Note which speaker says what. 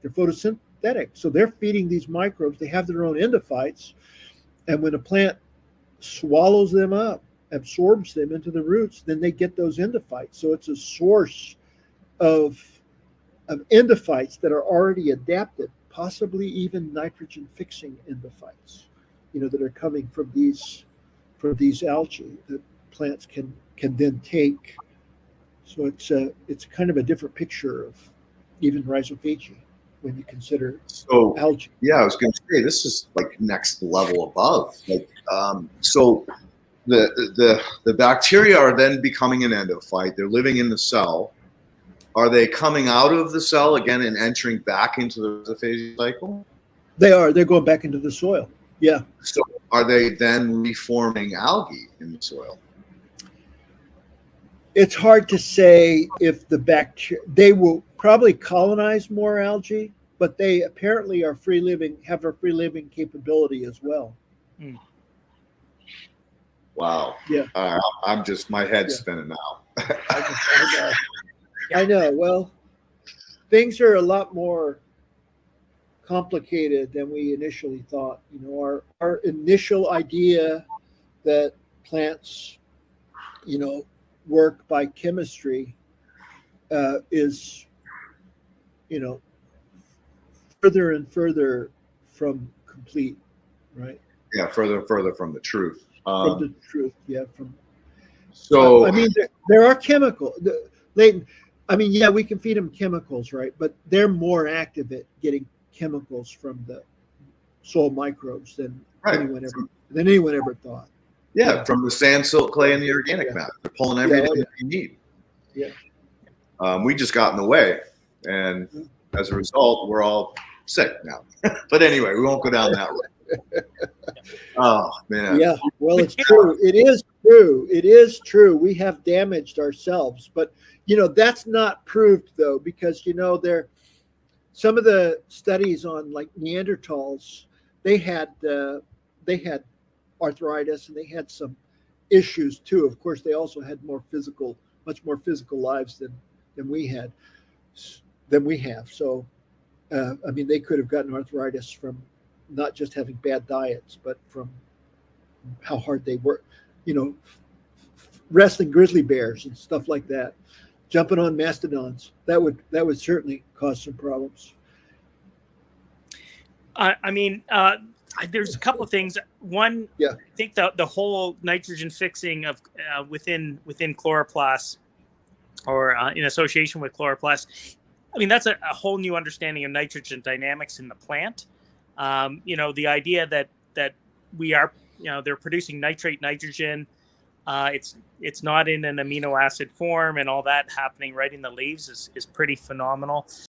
Speaker 1: They're photosynthetic. So they're feeding these microbes. They have their own endophytes. And when a plant swallows them up, absorbs them into the roots, then they get those endophytes. So it's a source of endophytes that are already adapted, possibly even nitrogen-fixing endophytes, that are coming from these algae that plants can then take. So it's kind of a different picture of even rhizophagy when you consider algae.
Speaker 2: Yeah, I was going to say this is like next level above. So the bacteria are then becoming an endophyte. They're living in the cell. Are they coming out of the cell again and entering back into the rhizophagy cycle?
Speaker 1: They are. They're going back into the soil. Yeah.
Speaker 2: So are they then reforming algae in the soil?
Speaker 1: It's hard to say if the bacteria, they will probably colonize more algae, but they apparently are free living, have a free living capability as well.
Speaker 2: Mm. Wow.
Speaker 1: Yeah.
Speaker 2: I'm just, my head's spinning now.
Speaker 1: I know. Well, things are a lot more complicated than we initially thought. Our initial idea that plants, work by chemistry is, further and further from complete, right?
Speaker 2: Yeah, further and further from the truth.
Speaker 1: From the truth, yeah.
Speaker 2: So
Speaker 1: I mean, there are chemicals. Leighton, I mean, yeah, we can feed them chemicals, right? But they're more active at getting chemicals from the soil microbes than anyone ever thought.
Speaker 2: Yeah, from the sand, silt, clay, and the organic matter. They're pulling everything that you need.
Speaker 1: Yeah.
Speaker 2: We just got in the way, and as a result, we're all sick now. But anyway, we won't go down that road. Oh man.
Speaker 1: Yeah. Well, it's true. It is true. It is true. We have damaged ourselves, but that's not proved though, because some of the studies on like Neanderthals, they had arthritis and they had some issues too. Of course, they also had much more physical lives than we have. So, I mean, they could have gotten arthritis from not just having bad diets, but from how hard they work, wrestling grizzly bears and stuff like that, jumping on mastodons. That would certainly cause some problems.
Speaker 3: I mean, there's a couple of things. One, I think the whole nitrogen fixing of within chloroplasts or in association with chloroplasts. I mean, that's a whole new understanding of nitrogen dynamics in the plant. The idea that we are, they're producing nitrate nitrogen. It's not in an amino acid form, and all that happening right in the leaves is pretty phenomenal.